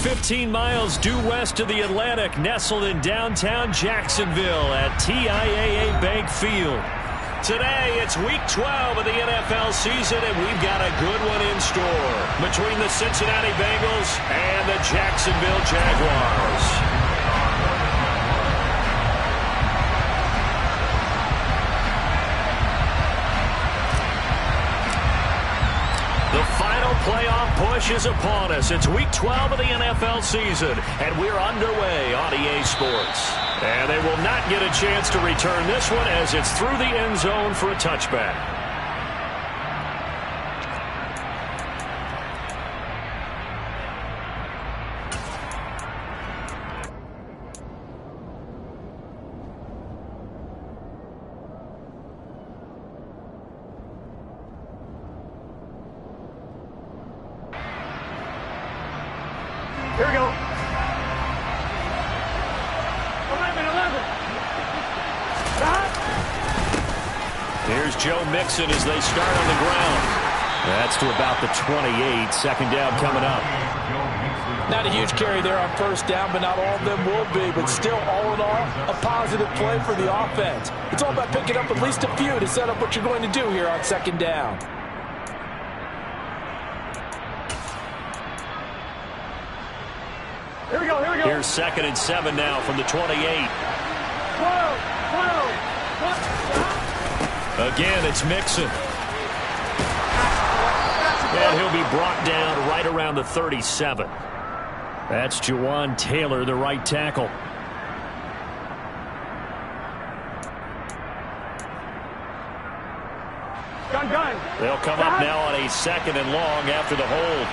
15 miles due west of the Atlantic, nestled in downtown Jacksonville at TIAA Bank Field. Today, it's Week 12 of the NFL season, and we've got a good one in store between the Cincinnati Bengals and the Jacksonville Jaguars. The final playoff push is upon us. It's Week 12 of the NFL season, and we're underway on EA Sports. And they will not get a chance to return this one as it's through the end zone for a touchback. Here we go. 11. Here's Joe Mixon as they start on the ground. That's to about the 28. Second down coming up. Not a huge carry there on first down, but not all of them will be. But still, all in all, a positive play for the offense. It's all about picking up at least a few to set up what you're going to do here on second down. Here we go, here we go. Here's 2nd and 7 now from the 28. 12. Again, it's Mixon. And he'll be brought down right around the 37. That's Jawan Taylor, the right tackle. Gun. They'll come up now on a 2nd and long after the hold.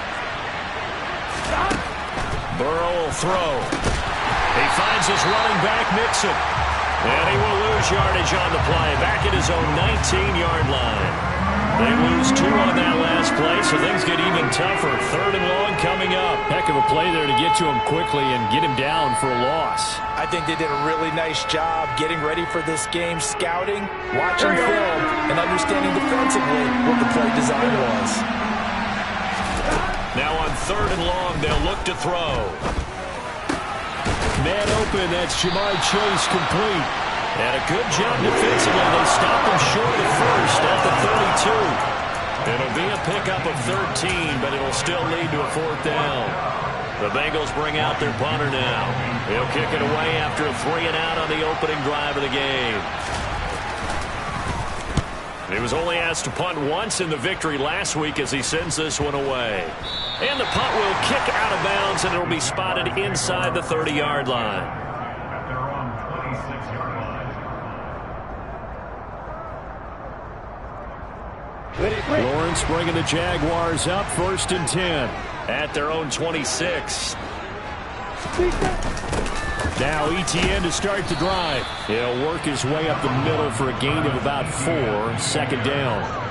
Burrow will throw. He finds his running back, Mixon. And he will lose yardage on the play. Back at his own 19-yard line. They lose 2 on that last play, so things get even tougher. 3rd and long coming up. Heck of a play there to get to him quickly and get him down for a loss. I think they did a really nice job getting ready for this game, scouting, watching film, and understanding defensively what the play design was. Now on 3rd and long, they'll look to throw. Man open, that's Jamar Chase complete. And a good job defensively. They stop him short of first at the 32. It'll be a pickup of 13, but it'll still lead to a 4th down. The Bengals bring out their punter now. He'll kick it away after a 3-and-out on the opening drive of the game. He was only asked to punt once in the victory last week as he sends this one away. And the punt will kick out of bounds, and it'll be spotted inside the 30-yard line. Lawrence bringing the Jaguars up 1st and 10. At their own 26. Now ETN to start the drive. He'll work his way up the middle for a gain of about 4. 2nd down.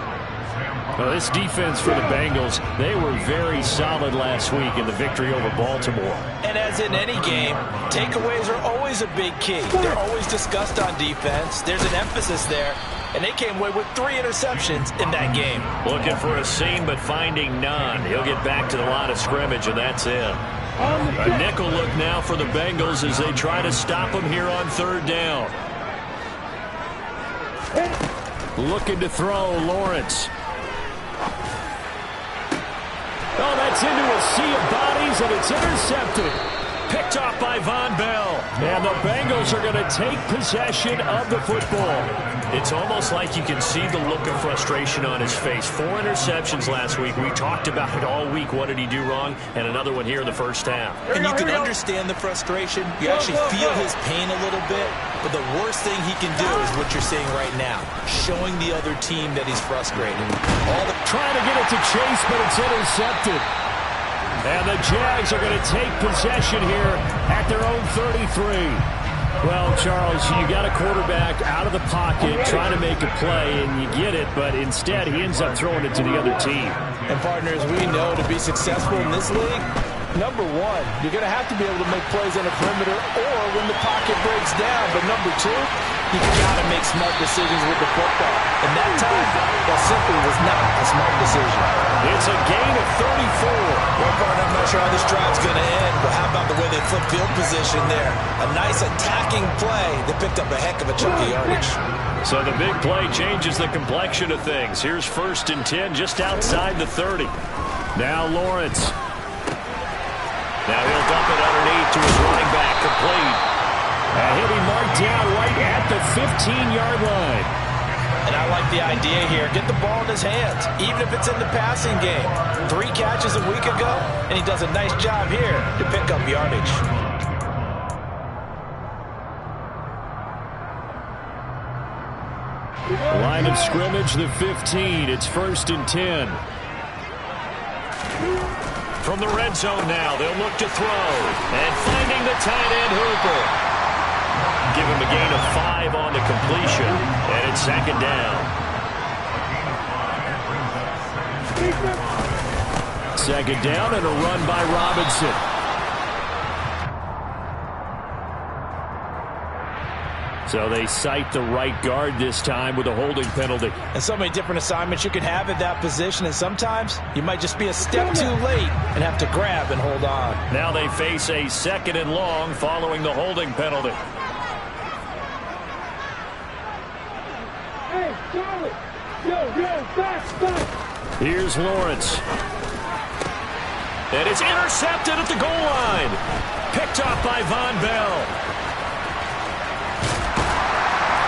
Well, this defense for the Bengals, they were very solid last week in the victory over Baltimore. And as in any game, takeaways are always a big key. They're always discussed on defense. There's an emphasis there. And they came away with 3 interceptions in that game. Looking for a seam, but finding none. He'll get back to the line of scrimmage, and that's it. A nickel look now for the Bengals as they try to stop him here on 3rd down. Looking to throw, Lawrence. Oh, that's into a sea of bodies, and it's intercepted. Picked off by Von Bell. And the Bengals are going to take possession of the football. It's almost like you can see the look of frustration on his face. 4 interceptions last week. We talked about it all week. What did he do wrong? And another one here in the first half. And you can understand the frustration. You actually feel his pain a little bit. But the worst thing he can do is what you're seeing right now. Showing the other team that he's frustrated. Trying to get it to Chase, but it's intercepted. And the Jags are going to take possession here at their own 33. Well, Charles, you got a quarterback out of the pocket trying to make a play, and you get it, but instead he ends up throwing it to the other team. And partners, we know to be successful in this league, Number one, you're going to have to be able to make plays on the perimeter or when the pocket breaks down. But number two, you've got to make smart decisions with the football. And that time, that simply was not a smart decision. It's a gain of 34. Well, partner, I'm not sure how this drive's going to end, but how about the way they flip field position there? A nice attacking play that picked up a heck of a chunk of yardage. So the big play changes the complexion of things. Here's 1st and 10 just outside the 30. Now Lawrence. Now he'll dump it underneath to his running back, complete. He'll be marked down right at the 15-yard line. And I like the idea here. Get the ball in his hands, even if it's in the passing game. 3 catches a week ago, and he does a nice job here to pick up yardage. Line of scrimmage, the 15. It's 1st and 10. From the red zone now, they'll look to throw. And finding the tight end, Hooper. Give him a gain of 5 on the completion. And it's 2nd down. 2nd down and a run by Robinson. So they cite the right guard this time with a holding penalty. And so many different assignments you could have at that position, and sometimes you might just be a step too late and have to grab and hold on. Now they face a 2nd and long following the holding penalty. Hey, Charlie! Back! Here's Lawrence. And it's intercepted at the goal line. Picked up by Von Bell.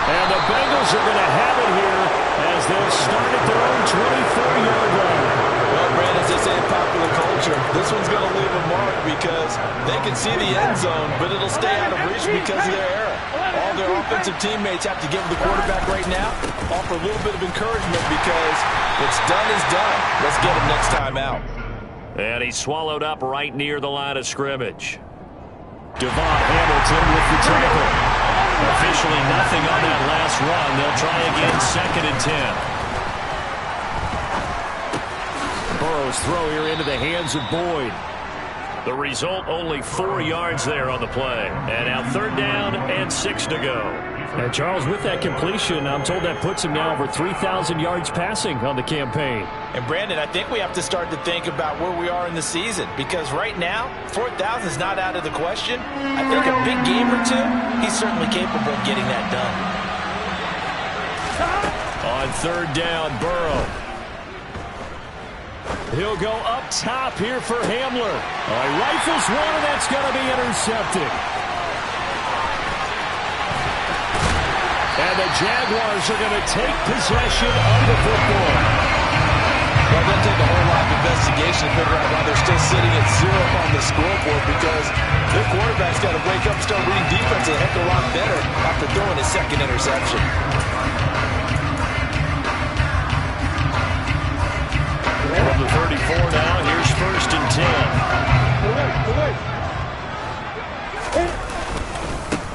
And the Bengals are going to have it here as they'll start at their own 24-yard line. Well, Brandon, as they say in popular culture, this one's going to leave a mark because they can see the end zone, but it'll stay out of reach because of their error. All their offensive teammates have to give the quarterback right now, offer a little bit of encouragement because what's done is done. Let's get him next time out. And he's swallowed up right near the line of scrimmage. Devon Hamilton with the tackle. Officially nothing on that last run. They'll try again, 2nd and 10. Burrow's throw here into the hands of Boyd. The result, only 4 yards there on the play. And now 3rd down and 6 to go. And Charles, with that completion, I'm told that puts him now over 3,000 yards passing on the campaign. And Brandon, I think we have to start to think about where we are in the season, because right now, 4,000 is not out of the question. I think a big game or two, he's certainly capable of getting that done. On 3rd down, Burrow. He'll go up top here for Hamler. Rifles one, and that's going to be intercepted. And the Jaguars are going to take possession of the football. Well, it doesn't take a whole lot of investigation to figure out why they're still sitting at 0 on the scoreboard, because their quarterback's got to wake up and start reading defense a heck of a lot better after throwing his 2nd interception. From the 34 now, here's 1st and 10.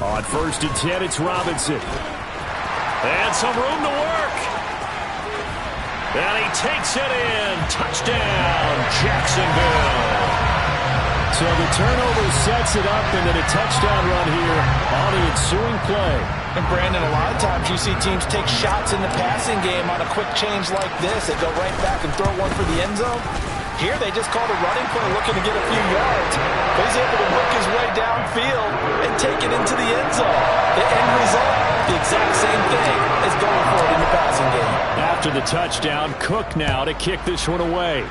On 1st and 10, it's Robinson. And some room to work. And he takes it in. Touchdown, Jacksonville. So the turnover sets it up, and then a touchdown run here on the ensuing play. And Brandon, a lot of times you see teams take shots in the passing game on a quick change like this. They go right back and throw one for the end zone. Here they just called a running play looking to get a few yards. But he's able to work his way downfield and take it into the end zone. The end result, the exact same thing as going for it in the passing game. After the touchdown, Cook now to kick this one away.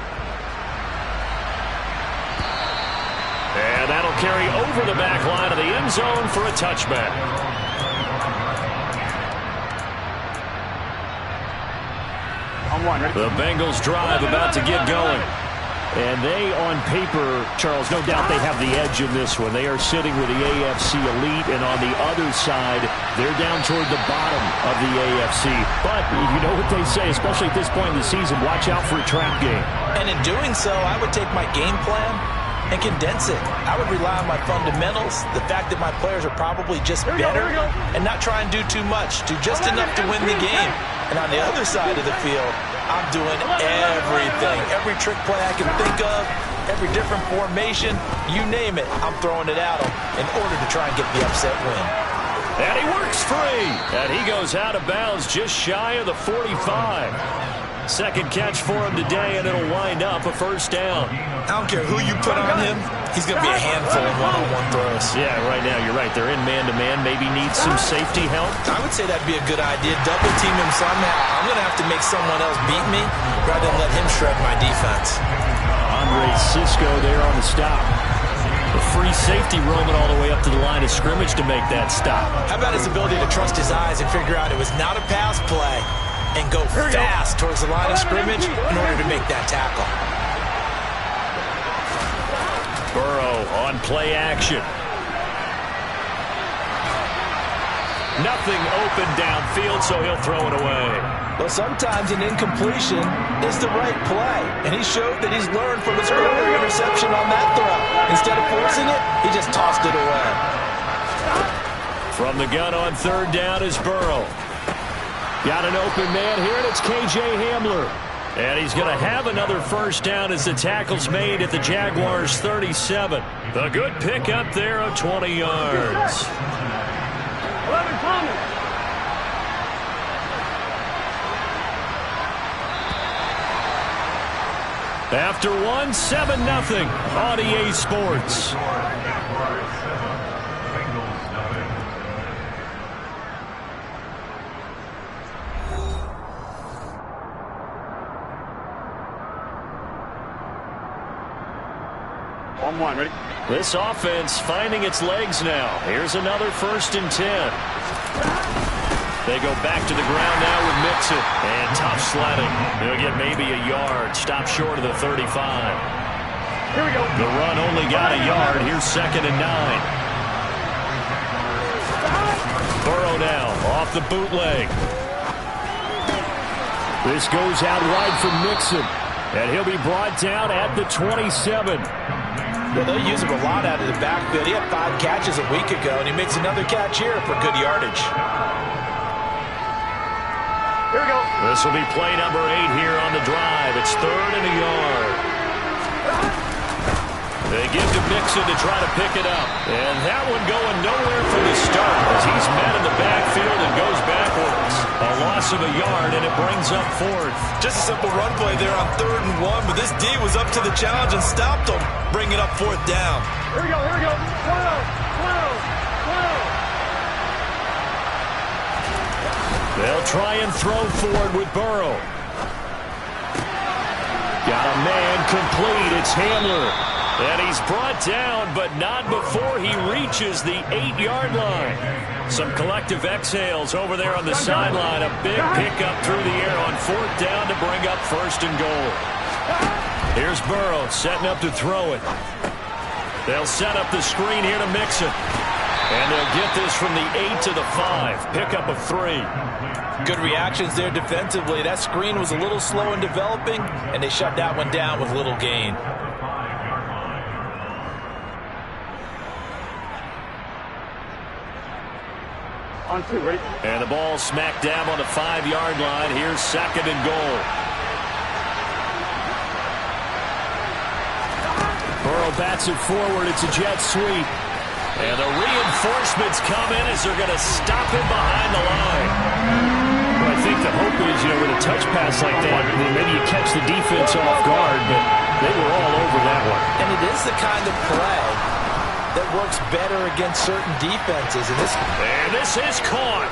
And that'll carry over the back line of the end zone for a touchback. The Bengals drive about to get going. And they, on paper, Charles, no doubt they have the edge in this one. They are sitting with the AFC elite, and on the other side, they're down toward the bottom of the AFC. But you know what they say, especially at this point in the season, watch out for a trap game. And in doing so, I would take my game plan and condense it. I would rely on my fundamentals, the fact that my players are probably just better, and not try and do too much, do just enough to win the game. And on the other side of the field, I'm doing everything, every trick play I can think of, every different formation, you name it, I'm throwing it at him in order to try and get the upset win. And he works free. And he goes out of bounds just shy of the 45. Second catch for him today, and it'll wind up a first down. I don't care who you put on him. He's going to be a handful in one-on-one throws. Yeah, right now you're right. They're in man-to-man. Maybe needs some safety help. I would say that'd be a good idea. Double team him somehow. I'm going to have to make someone else beat me rather than let him shred my defense. Andre Cisco there on the stop. The free safety roaming all the way up to the line of scrimmage to make that stop. How about his ability to trust his eyes and figure out it was not a pass play and go fast towards the line of scrimmage in order to make that tackle. Burrow on play action. Nothing open downfield, so he'll throw it away. Well, sometimes an incompletion is the right play, and he showed that he's learned from his earlier interception on that throw. Instead of forcing it, he just tossed it away. From the gun on third down is Burrow. Got an open man here, and it's K.J. Hamler. And he's going to have another first down as the tackle's made at the Jaguars' 37. The good pickup there of 20 yards. 11 coming. After one, 7-0 on EA Sports. On one, ready? This offense finding its legs now. Here's another 1st and 10. They go back to the ground now with Mixon. And tough sledding. They'll get maybe a yard. Stop short of the 35. Here we go. The run only got a yard. Here's 2nd and 9. Burrow now off the bootleg. This goes out wide from Mixon. And he'll be brought down at the 27. Well, they'll use him a lot out of the backfield. He had 5 catches a week ago, and he makes another catch here for good yardage. Here we go. This will be play number 8 here on the drive. It's 3rd and a yard. They give to Mixon to try to pick it up. And that one going nowhere from the start as he's met in the backfield and goes backwards. A loss of a yard, and it brings up 4th. Just a simple run play there on 3rd and 1, but this D was up to the challenge and stopped him, bringing up 4th down. Here we go. Here we go. 12. They'll try and throw forward with Burrow. Got a man complete. It's Hamler. And he's brought down, but not before he reaches the 8-yard line. Some collective exhales over there on the sideline. A big pickup through the air on 4th down to bring up 1st and goal. Here's Burrow setting up to throw it. They'll set up the screen here to Mixon. And they'll get this from the 8 to the 5. Pickup of 3. Good reactions there defensively. That screen was a little slow in developing, and they shut that one down with little gain. On 2, ready? And the ball smack dab on the 5-yard line. Here's 2nd and goal. Burrow bats it forward. It's a jet sweep. And the reinforcements come in as they're going to stop him behind the line. Well, I think the hope is, with a touch pass like that, maybe you catch the defense off guard, but they were all over that one. And it is the kind of play that works better against certain defenses. And this is caught.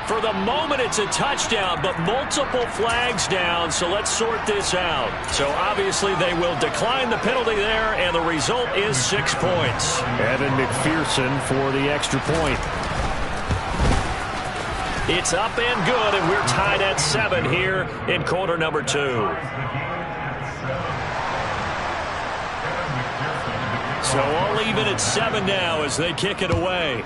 For the moment, it's a touchdown, but multiple flags down, so let's sort this out. So obviously they will decline the penalty there, and the result is 6 points. Evan McPherson for the extra point. It's up and good, and we're tied at 7 here in quarter number 2. So all even at 7 now as they kick it away.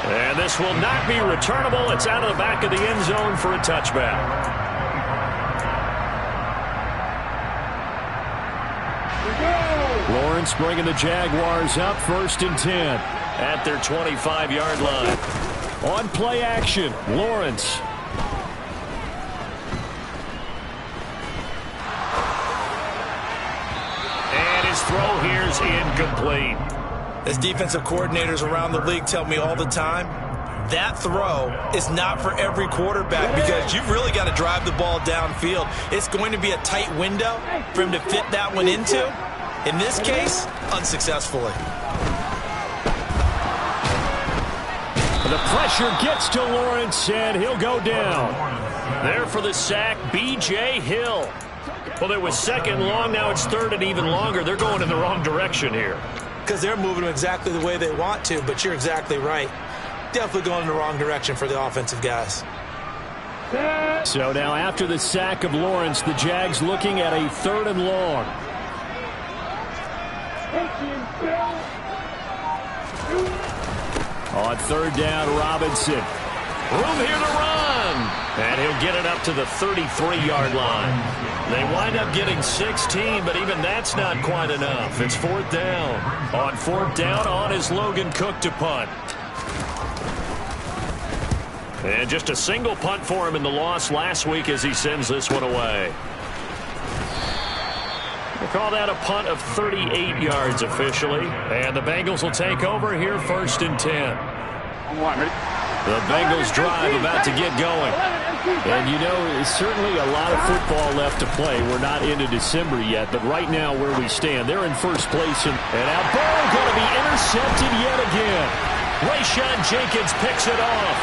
And this will not be returnable. It's out of the back of the end zone for a touchback. Lawrence bringing the Jaguars up 1st and 10 at their 25-yard line. On play action, Lawrence. throw here's incomplete. As defensive coordinators around the league tell me all the time, that throw is not for every quarterback because you've really got to drive the ball downfield. It's going to be a tight window for him to fit that one into. In this case, unsuccessfully. The pressure gets to Lawrence, and he'll go down. There for the sack, B.J. Hill. Well, it was second long. Now it's third and even longer. They're going in the wrong direction here. Because they're moving exactly the way they want to, but you're exactly right. Definitely going in the wrong direction for the offensive guys. So now after the sack of Lawrence, the Jags looking at a third and long. On third down, Robinson. Room here to run. And he'll get it up to the 33-yard line. They wind up getting 16, but even that's not quite enough. It's fourth down. On fourth down, on is Logan Cook to punt. And just a single punt for him in the loss last week as he sends this one away. We'll call that a punt of 38 yards officially. And the Bengals will take over here first and 10. The Bengals drive about to get going. And you know, certainly a lot of football left to play. We're not into December yet, but right now where we stand, they're in first place. And now Burrow going to be intercepted yet again. Rayshon Jenkins picks it off.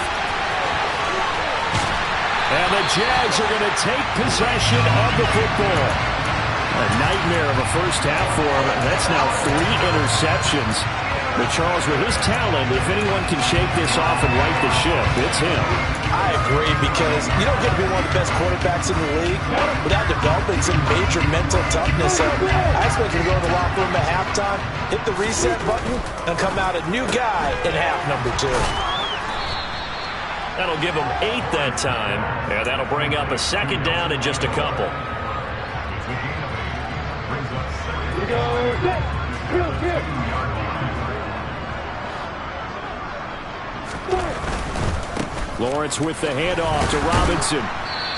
And the Jags are going to take possession of the football. A nightmare of a first half for him. That's now 3 interceptions. But Charles, with his talent, if anyone can shake this off and right the ship, it's him. I agree, because you don't get to be one of the best quarterbacks in the league without developing some major mental toughness. So I expect him to go in the locker room at halftime, hit the reset button, and come out a new guy in half number 2. That'll give them 8 that time. And that'll bring up a second down in just a couple. Lawrence with the handoff to Robinson.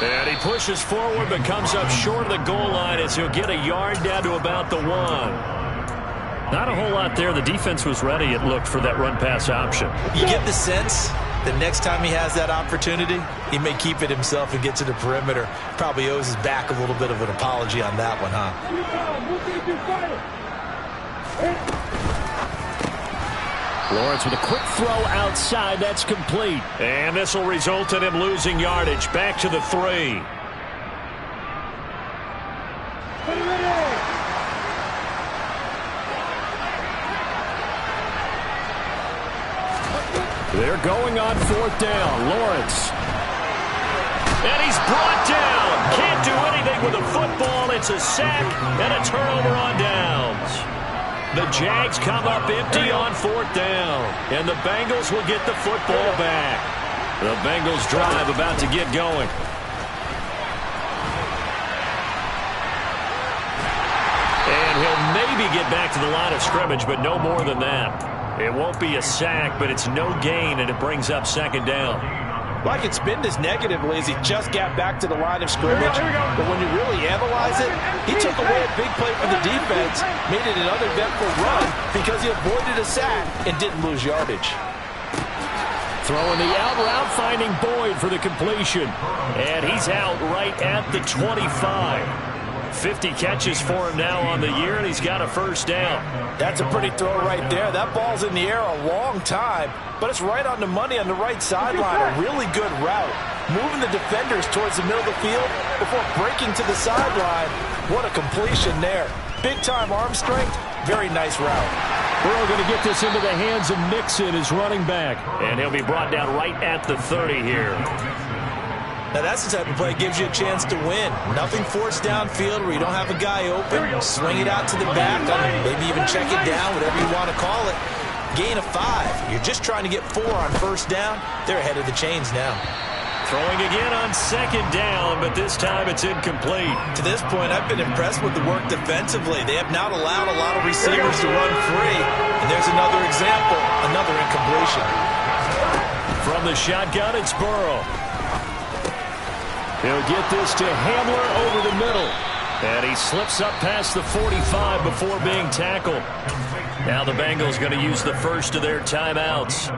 And he pushes forward but comes up short of the goal line as he'll get a yard down to about the 1. Not a whole lot there. The defense was ready, it looked, for that run-pass option. You get the sense the next time he has that opportunity, he may keep it himself and get to the perimeter. Probably owes his back a little bit of an apology on that one, huh? Lawrence with a quick throw outside. That's complete. And this will result in him losing yardage. Back to the 3. They're going on fourth down. Lawrence. And he's brought down. Can't do anything with a football. It's a sack and a turnover on downs. The Jags come up empty on fourth down. And the Bengals will get the football back. The Bengals drive about to get going. And he'll maybe get back to the line of scrimmage, but no more than that. It won't be a sack, but it's no gain, and it brings up second down. Well, I could spin this negatively as he just got back to the line of scrimmage. But when you really analyze it, he took away a big play for the defense, made it an uneventful run because he avoided a sack and didn't lose yardage. Throwing the out route, finding Boyd for the completion. And he's out right at the 25. 50 catches for him now on the year, and he's got a first down. That's a pretty throw right there. That ball's in the air a long time, but it's right on the money on the right sideline. A really good route. Moving the defenders towards the middle of the field before breaking to the sideline. What a completion there. Big-time arm strength. Very nice route. Burrow going to get this into the hands of Mixon, his running back. And he'll be brought down right at the 30 here. Now, that's the type of play that gives you a chance to win. Nothing forced downfield where you don't have a guy open. Swing it out to the back, maybe even check it down, whatever you want to call it. Gain of 5. You're just trying to get 4 on first down. They're ahead of the chains now. Throwing again on second down, but this time it's incomplete. To this point, I've been impressed with the work defensively. They have not allowed a lot of receivers to run free. And there's another example, another incompletion. From the shotgun, it's Burrow. He'll get this to Hamler over the middle. And he slips up past the 45 before being tackled. Now the Bengals going to use the first of their timeouts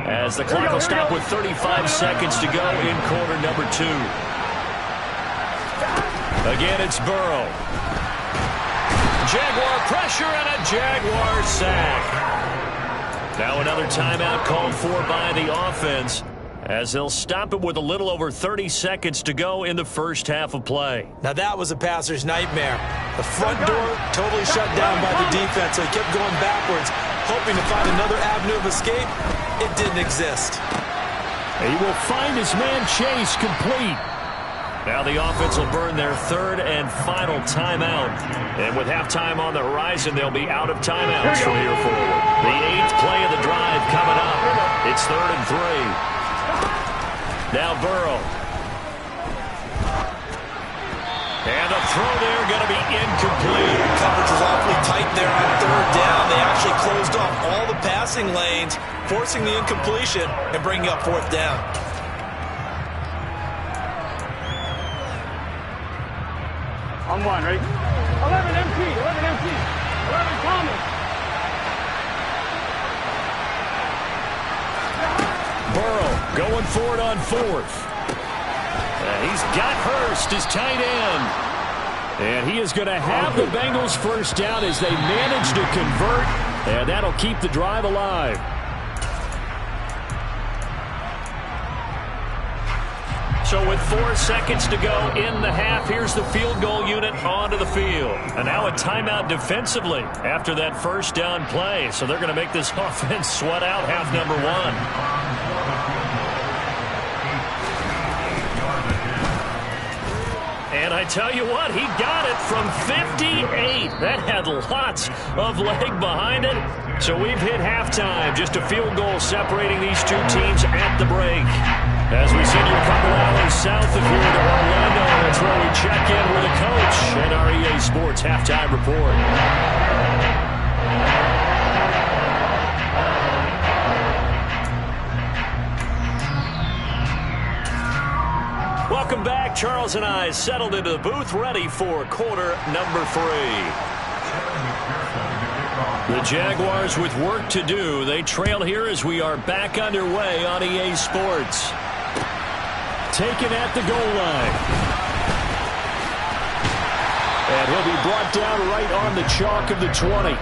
as the clock will stop with 35 seconds to go in quarter number 2. Again, it's Burrow. Jaguar pressure and a Jaguar sack. Now another timeout called for by the offense as they'll stop it with a little over 30 seconds to go in the first half of play. Now that was a passer's nightmare. The front door totally shut down by the defense, so he kept going backwards, hoping to find another avenue of escape. It didn't exist. He will find his man Chase complete. Now the offense will burn their third and final timeout. And with halftime on the horizon, they'll be out of timeouts from here forward. The 8th play of the drive coming up. It's 3rd and 3. Now Burrow. And the throw there going to be incomplete. Coverage was awfully tight there on 3rd down. They actually closed off all the passing lanes, forcing the incompletion and bringing up 4th down. On 1, ready? 11 empty, 11 empty, 11 common. Burrow going for it on 4th. And he's got Hurst, his tight end. And he is going to have the Bengals first down as they manage to convert. And that'll keep the drive alive. So with 4 seconds to go in the half, here's the field goal unit onto the field. And now a timeout defensively after that first down play. So they're going to make this offense sweat out half number 1. And I tell you what, he got it from 58. That had lots of leg behind it. So we've hit halftime. Just a field goal separating these two teams at the break. As we send you a couple hours south of here to Orlando, that's where we check in with a coach and our EA Sports halftime report. Welcome back. Charles and I settled into the booth, ready for quarter number 3. The Jaguars with work to do. They trail here as we are back underway on EA Sports. Taken at the goal line. And he'll be brought down right on the chalk of the 20.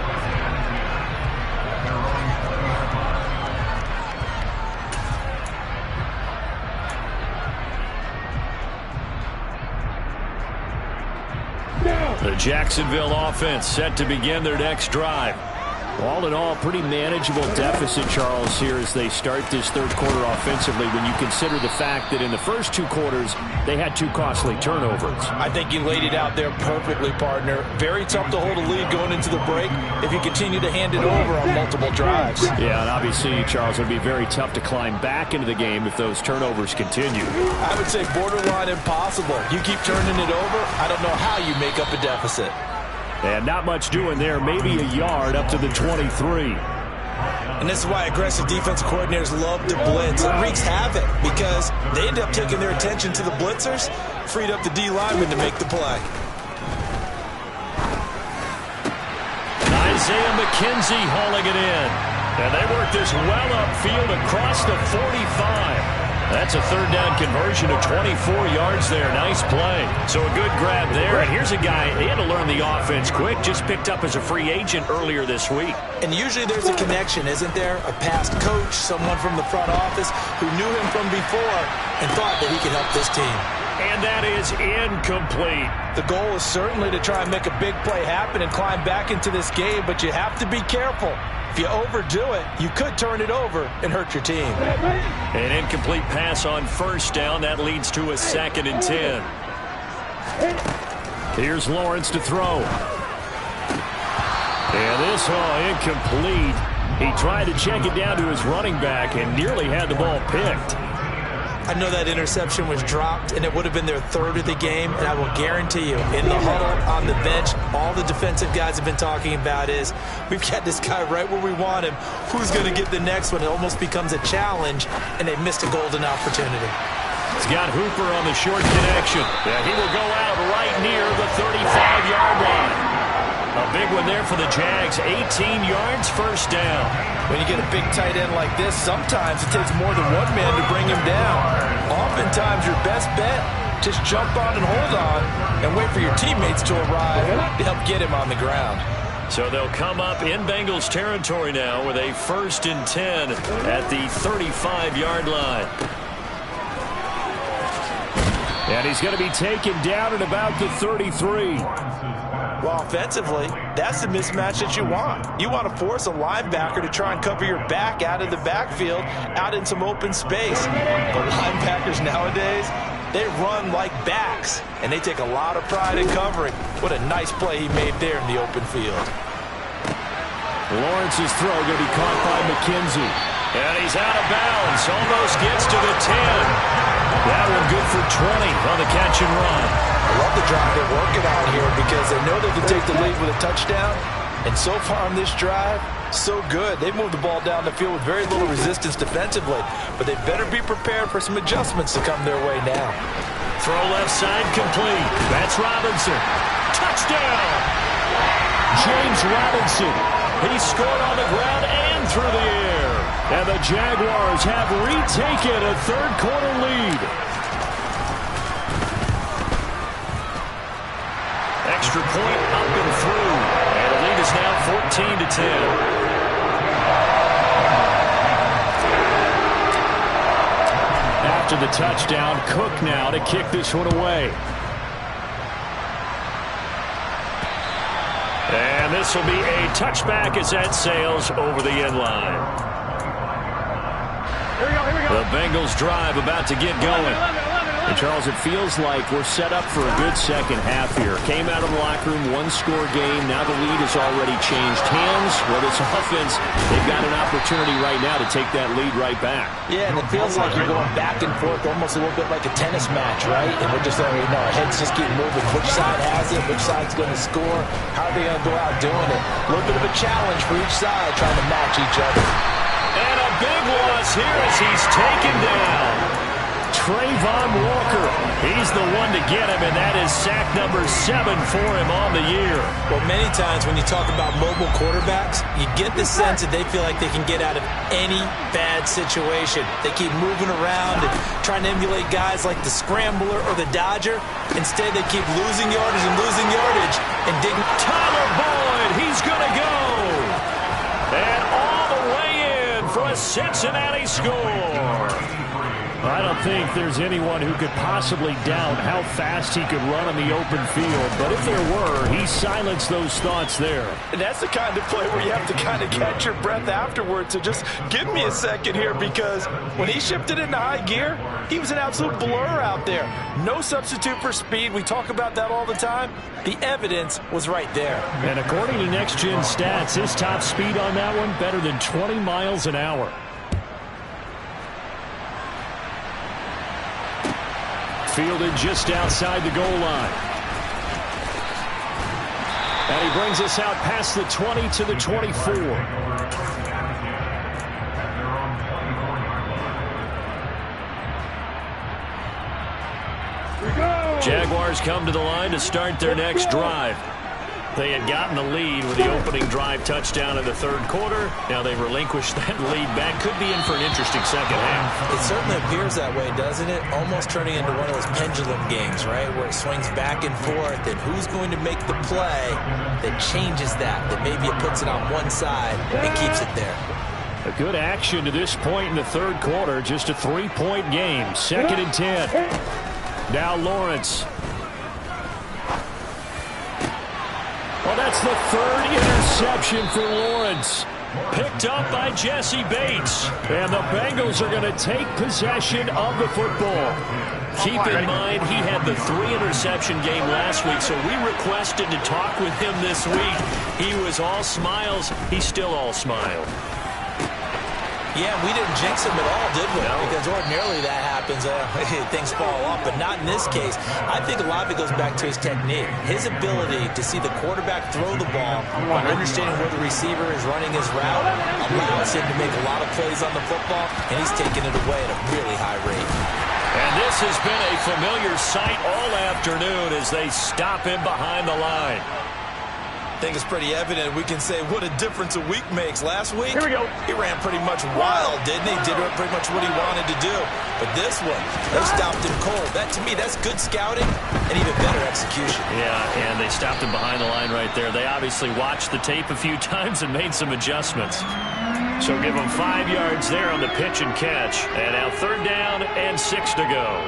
The Jacksonville offense set to begin their next drive. All in all, pretty manageable deficit, Charles, here as they start this third quarter offensively when you consider the fact that in the first 2 quarters, they had 2 costly turnovers. I think you laid it out there perfectly, partner. Very tough to hold a lead going into the break if you continue to hand it over on multiple drives. Yeah, and obviously, Charles, it would be very tough to climb back into the game if those turnovers continue. I would say borderline impossible. You keep turning it over, I don't know how you make up a deficit. And not much doing there, maybe a yard up to the 23. And this is why aggressive defensive coordinators love to blitz. It wreaks havoc because they end up taking their attention to the blitzers, freed up the D lineman to make the play. Isaiah McKenzie hauling it in. And they work this well upfield across the 45. That's a 3rd down conversion of 24 yards there. Nice play. So a good grab there. And here's a guy, he had to learn the offense quick, just picked up as a free agent earlier this week. And usually there's a connection, isn't there? A past coach, someone from the front office who knew him from before and thought that he could help this team. And that is incomplete. The goal is certainly to try and make a big play happen and climb back into this game, but you have to be careful. If you overdo it, you could turn it over and hurt your team. An incomplete pass on 1st down. That leads to a 2nd and 10. Here's Lawrence to throw. And this incomplete. He tried to check it down to his running back and nearly had the ball picked. I know that interception was dropped, and it would have been their 3rd of the game, and I will guarantee you, in the huddle, on the bench, all the defensive guys have been talking about is, we've got this guy right where we want him. Who's going to get the next one? It almost becomes a challenge, and they missed a golden opportunity. It's got Hooper on the short connection. And he will go out right near the 35-yard line. A big one there for the Jags. 18 yards, first down. When you get a big tight end like this, sometimes it takes more than one man to bring him down. Oftentimes, your best bet, just jump on and hold on and wait for your teammates to arrive to help get him on the ground. So they'll come up in Bengals territory now with a 1st and 10 at the 35-yard line. And he's going to be taken down at about the 33. Well, offensively, that's the mismatch that you want. You want to force a linebacker to try and cover your back out of the backfield, out in some open space. But linebackers nowadays, they run like backs, and they take a lot of pride in covering. What a nice play he made there in the open field. Lawrence's throw going to be caught by McKenzie. And he's out of bounds. Almost gets to the 10. That one good for 20 on the catch and run. I love the drive they're working on here because they know they can take the lead with a touchdown. And so far on this drive, so good. They moved the ball down the field with very little resistance defensively. But they better be prepared for some adjustments to come their way now. Throw left side complete. That's Robinson. Touchdown! James Robinson. He scored on the ground and through the air. And the Jaguars have retaken a third-quarter lead. Extra point up and through. And the lead is now 14-10. After the touchdown, Cook now to kick this one away. And this will be a touchback as that sails over the end line. Here we go. The Bengals drive about to get going. And Charles, it feels like we're set up for a good second half here. Came out of the locker room, one-score game. Now the lead has already changed hands. Well, this offense, they've got an opportunity right now to take that lead right back. Yeah, and it feels like you're going back and forth, almost a little bit like a tennis match, right? And we're just, our heads just keep moving. Which side has it? Which side's going to score? How are they going to go out doing it? A little bit of a challenge for each side, trying to match each other. And a big loss here as he's taken down. Trayvon Walker, he's the one to get him, and that is sack number 7 for him on the year. Well, many times when you talk about mobile quarterbacks, you get the sense that they feel like they can get out of any bad situation. They keep moving around and trying to emulate guys like the Scrambler or the Dodger. Instead, they keep losing yardage and losing yardage and digging. Tyler Boyd, he's going to go. And all the way in for a Cincinnati score. I don't think there's anyone who could possibly doubt how fast he could run on the open field. But if there were, he silenced those thoughts there. And that's the kind of play where you have to kind of catch your breath afterwards. So just give me a second here, because when he shifted into high gear, he was an absolute blur out there. No substitute for speed. We talk about that all the time. The evidence was right there. And according to Next Gen Stats, his top speed on that one, better than 20 miles an hour. Fielded just outside the goal line. And he brings us out past the 20 to the 24. Jaguars come to the line to start their next drive. They had gotten the lead with the opening drive touchdown in the third quarter. Now they relinquished that lead back. Could be in for an interesting second half. It certainly appears that way, doesn't it? Almost turning into one of those pendulum games, right? Where it swings back and forth, and who's going to make the play that changes that maybe it puts it on one side and keeps it there. A good action to this point in the third quarter. Just a 3-point game. 2nd and 10. Now Lawrence. Well, that's the 3rd interception for Lawrence. Picked up by Jesse Bates. And the Bengals are going to take possession of the football. Keep in mind, he had the 3-interception game last week, so we requested to talk with him this week. He was all smiles. He's still all smile. Yeah, we didn't jinx him at all, did we? No. Because ordinarily that happens. Things fall off, but not in this case. I think a lot of it goes back to his technique. His ability to see the quarterback throw the ball while understanding where the receiver is running his route allows him to make a lot of plays on the football, and he's taking it away at a really high rate. And this has been a familiar sight all afternoon as they stop him behind the line. I think it's pretty evident we can say what a difference a week makes. Last week, Here we go. he ran pretty much wild, didn't he? Did pretty much what he wanted to do. But this one, they stopped him cold. That, to me, that's good scouting and even better execution. Yeah, and they stopped him behind the line right there. They obviously watched the tape a few times and made some adjustments. So give him 5 yards there on the pitch and catch. And now 3rd down and 6 to go.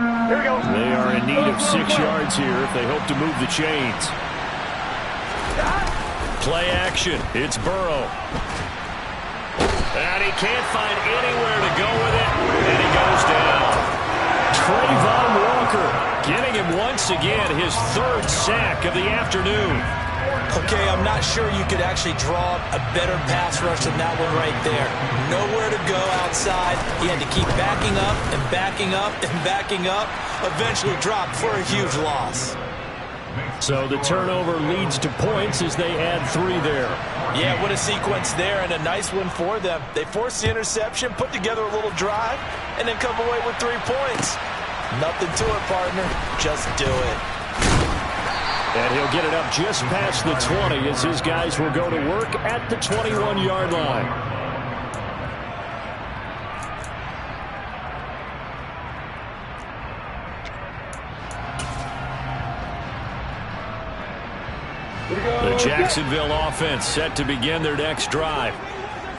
Here we go. They are in need of 6 yards here if they hope to move the chains. Play action. It's Burrow. And he can't find anywhere to go with it. And he goes down. Trayvon Walker Getting him once again his 3rd sack of the afternoon. Okay, I'm not sure you could actually draw a better pass rush than that one right there. Nowhere to go outside. He had to keep backing up and backing up and backing up. Eventually dropped for a huge loss. So the turnover leads to points as they add 3 there. Yeah, what a sequence there, and a nice one for them. They forced the interception, put together a little drive, and then come away with 3 points. Nothing to it, partner. Just do it. And he'll get it up just past the 20 as his guys will go to work at the 21-yard line. The Jacksonville offense set to begin their next drive.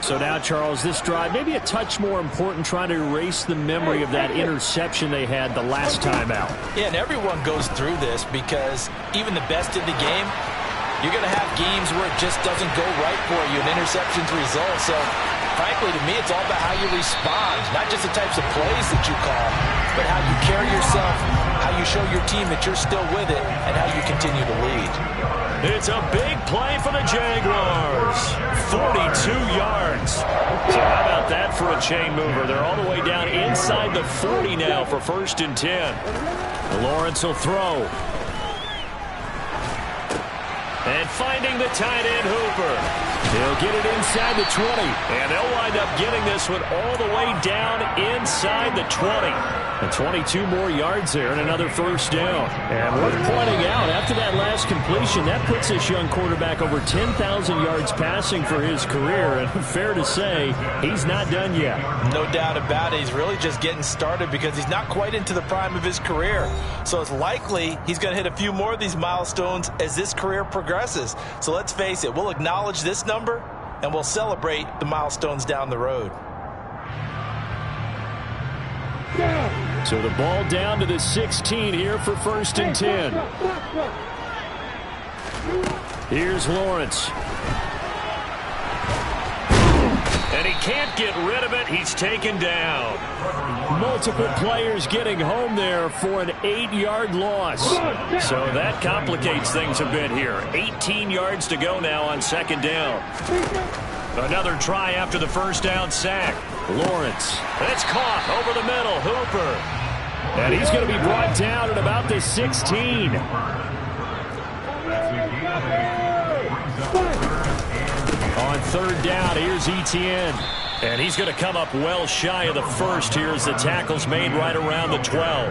So now, Charles, this drive maybe a touch more important, trying to erase the memory of that interception they had the last time out. Yeah, and everyone goes through this because even the best in the game, you're going to have games where it just doesn't go right for you, and interceptions result. So, frankly, to me, it's all about how you respond, not just the types of plays that you call, but how you carry yourself, how you show your team that you're still with it, and how you continue to lead. It's a big play for the Jaguars. 42 yards. So how about that for a chain mover? They're all the way down inside the 40 now for 1st and 10. Lawrence will throw. And finding the tight end, Hooper. He'll get it inside the 20. And they'll wind up getting this one all the way down inside the 20. And 22 more yards there and another 1st down. And worth pointing out, after that last completion, that puts this young quarterback over 10,000 yards passing for his career. And fair to say, he's not done yet. No doubt about it. He's really just getting started because he's not quite into the prime of his career. So it's likely he's going to hit a few more of these milestones as this career progresses. So let's face it, we'll acknowledge this number and we'll celebrate the milestones down the road. So the ball down to the 16 here for 1st and 10. Here's Lawrence. And he can't get rid of it. He's taken down. Multiple players getting home there for an 8-yard loss. So that complicates things a bit here. 18 yards to go now on 2nd down. Another try after the 1st down sack. Lawrence. It's caught over the middle. Hooper. And he's going to be brought down at about the 16. On 3rd down, here's Etienne. And he's going to come up well shy of the 1st here as the tackle's made right around the 12.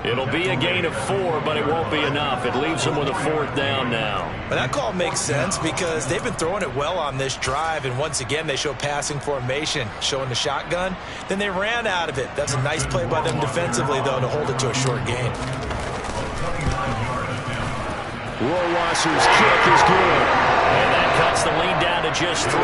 It'll be a gain of 4, but it won't be enough. It leaves them with a 4th down now. But that call makes sense because they've been throwing it well on this drive, and once again they show passing formation, showing the shotgun. Then they ran out of it. That's a nice play by them defensively, though, to hold it to a short gain. Rohrwasser's kick is good. And that cuts the lead down to just 3, 20-17.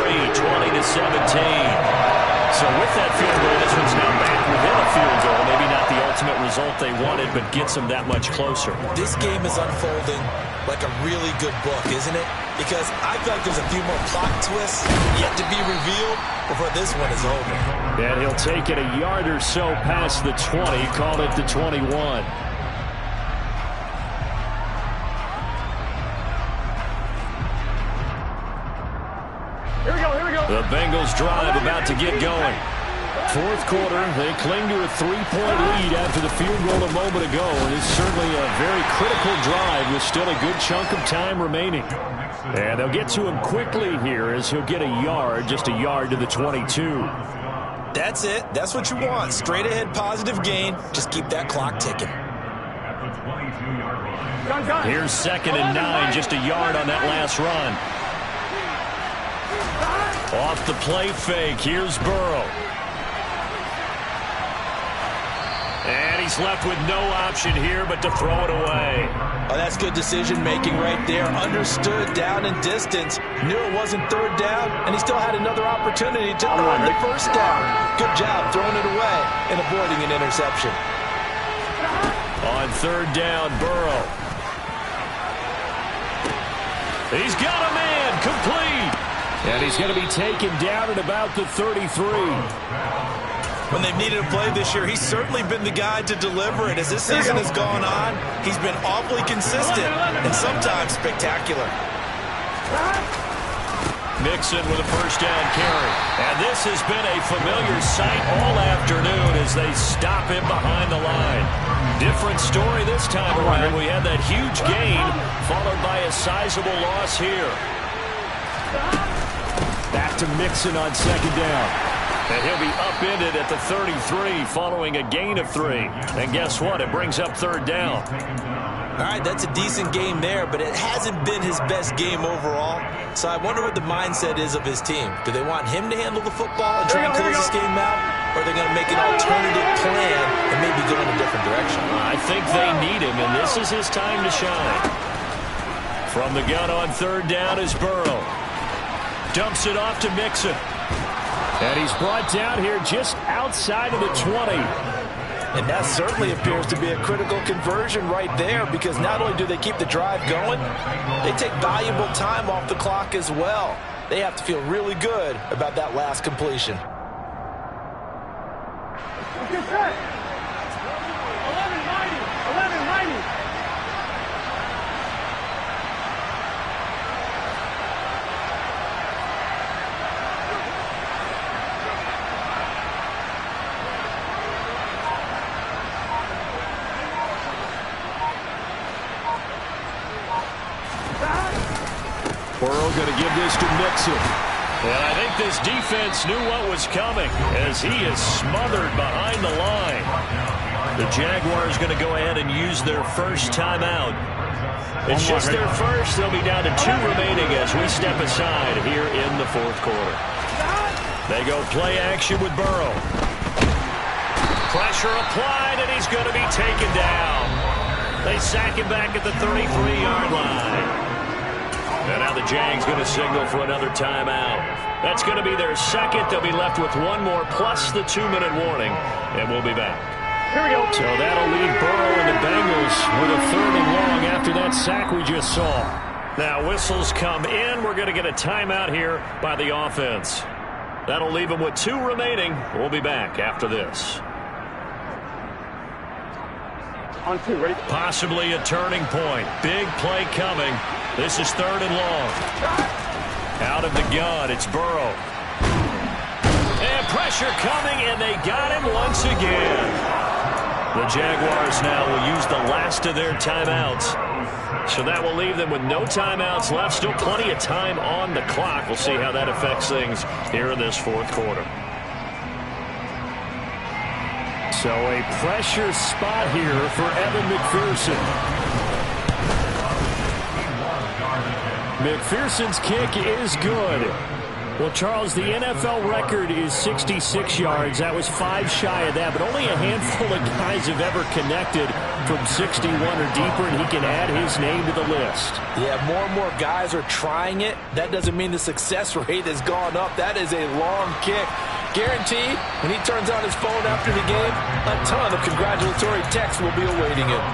So with that field goal, this one's now back within a field goal. Maybe not the ultimate result they wanted, but gets them that much closer. This game is unfolding like a really good book, isn't it? Because I feel like there's a few more plot twists yet to be revealed before this one is over. And he'll take it a yard or so past the 20, call it the 21. Here we go. The Bengals drive about to get going. Fourth quarter, they cling to a 3-point lead after the field goal a moment ago. And it's certainly a very critical drive with still a good chunk of time remaining. And they'll get to him quickly here as he'll get a yard, just a yard to the 22. That's it. That's what you want. Straight ahead positive gain. Just keep that clock ticking. Here's 2nd and 9, just a yard on that last run. Off the play fake, here's Burrow. And he's left with no option here but to throw it away. Oh, that's good decision-making right there. Understood down and distance. Knew it wasn't third down, and he still had another opportunity to earn the first down. Good job throwing it away and avoiding an interception. On 3rd down, Burrow. He's got a man, complete. And he's going to be taken down at about the 33. When they've needed a play this year, he's certainly been the guy to deliver it. As this season has gone on, he's been awfully consistent and sometimes spectacular. Mixon with a first down carry. And this has been a familiar sight all afternoon as they stop him behind the line. Different story this time around. We had that huge gain followed by a sizable loss here. Back to Mixon on 2nd down. And he'll be upended at the 33 following a gain of 3. And guess what? It brings up 3rd down. All right, that's a decent game there, but it hasn't been his best game overall. So I wonder what the mindset is of his team. Do they want him to handle the football and try and close this game out? Or are they going to make an alternative plan and maybe go in a different direction? I think they need him, and this is his time to shine. From the gun on 3rd down is Burrow. Dumps it off to Mixon. And he's brought down here just outside of the 20. And that certainly appears to be a critical conversion right there, because not only do they keep the drive going, they take valuable time off the clock as well. They have to feel really good about that last completion. Get set. 11-90. 11-90. Burrow going to give this to Mixon. And I think this defense knew what was coming as he is smothered behind the line. The Jaguars going to go ahead and use their first timeout. It's just their first. They'll be down to 2 remaining as we step aside here in the 4th quarter. They go play action with Burrow. Pressure applied, and he's going to be taken down. They sack him back at the 33-yard line. And now the Jags going to signal for another timeout. That's going to be their second. They'll be left with 1 more plus the 2-minute warning, and we'll be back. Here we go. So that'll leave Burrow and the Bengals with a 3rd and long after that sack we just saw. Now whistles come in. We're going to get a timeout here by the offense. That'll leave them with 2 remaining. We'll be back after this. On 2, ready? Possibly a turning point. Big play coming. This is 3rd and long. Out of the gun, it's Burrow. And pressure coming, and they got him once again. The Jaguars now will use the last of their timeouts. So that will leave them with no timeouts left. Still plenty of time on the clock. We'll see how that affects things here in this 4th quarter. So a pressure spot here for Evan McPherson. McPherson's kick is good. Well, Charles, the NFL record is 66 yards. That was 5 shy of that, but only a handful of guys have ever connected from 61 or deeper, and he can add his name to the list. Yeah, more and more guys are trying it. That doesn't mean the success rate has gone up. That is a long kick. Guaranteed, when he turns on his phone after the game, a ton of congratulatory texts will be awaiting him.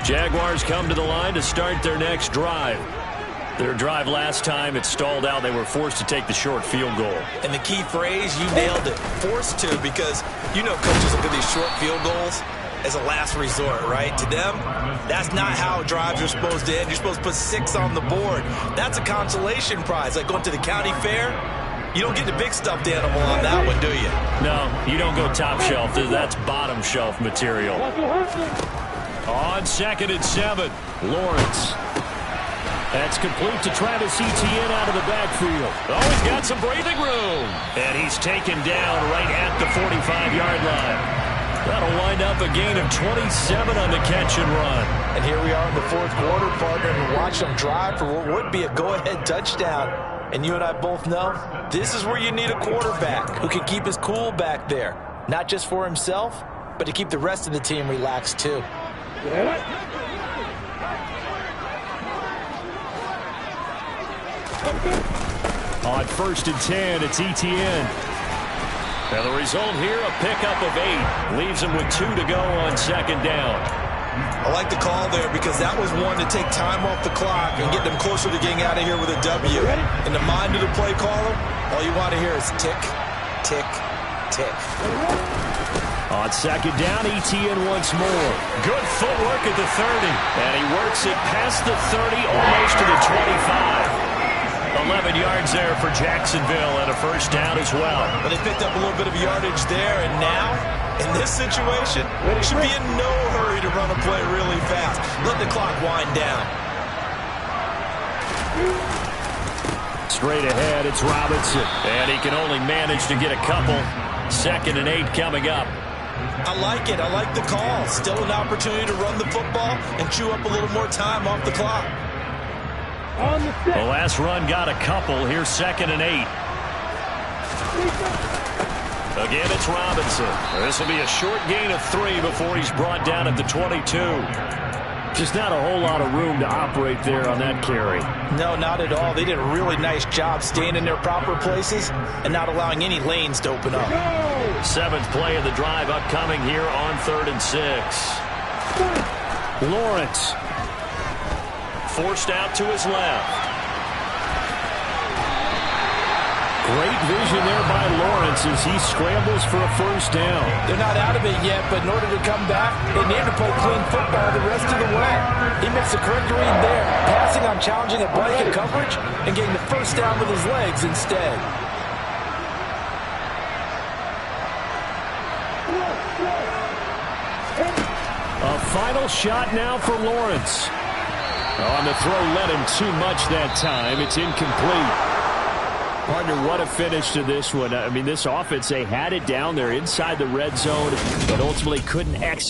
Jaguars come to the line to start their next drive. Their drive last time, it stalled out. They were forced to take the short field goal. And the key phrase, you nailed it, forced to, because you know coaches look at these short field goals. as a last resort, right? To them, that's not how drives are supposed to end. You're supposed to put 6 on the board. That's a consolation prize. Like going to the county fair, you don't get the big stuffed animal on that one, do you? No, you don't go top shelf. That's bottom shelf material. On 2nd and 7, Lawrence. That's complete to Travis Etienne out of the backfield. Oh, he's got some breathing room. And he's taken down right at the 45-yard line. That'll wind up a gain of 27 on the catch and run. And here we are in the 4th quarter, partner, and watch them drive for what would be a go-ahead touchdown. And you and I both know this is where you need a quarterback who can keep his cool back there. Not just for himself, but to keep the rest of the team relaxed too. On 1st and 10, it's Etienne. And the result here, a pickup of 8. Leaves him with 2 to go on 2nd down. I like the call there because that was one to take time off the clock and get them closer to getting out of here with a W. In the mind of the play caller, all you want to hear is tick, tick, tick. On 2nd down, Etienne once more. Good footwork at the 30. And he works it past the 30, almost to the 25. 11 yards there for Jacksonville and a 1st down as well. But they picked up a little bit of yardage there, and now, in this situation, should be in no hurry to run a play really fast. Let the clock wind down. Straight ahead, it's Robinson. And he can only manage to get a couple. 2nd and 8 coming up. I like it. I like the call. Still an opportunity to run the football and chew up a little more time off the clock. The last run got a couple. Here's 2nd and 8. Again, it's Robinson. This will be a short gain of 3 before he's brought down at the 22. Just not a whole lot of room to operate there on that carry. No, not at all. They did a really nice job staying in their proper places and not allowing any lanes to open up. 7th play of the drive upcoming here on 3rd and 6. Lawrence. Forced out to his left. Great vision there by Lawrence as he scrambles for a 1st down. They're not out of it yet, but in order to come back, they need to play clean football the rest of the way. He makes the correct read there, passing on challenging a blanket coverage and getting the 1st down with his legs instead. A final shot now for Lawrence. On the throw, led him too much that time. It's incomplete. Partner, what a finish to this one. I mean, this offense, they had it down there inside the red zone, but ultimately couldn't execute.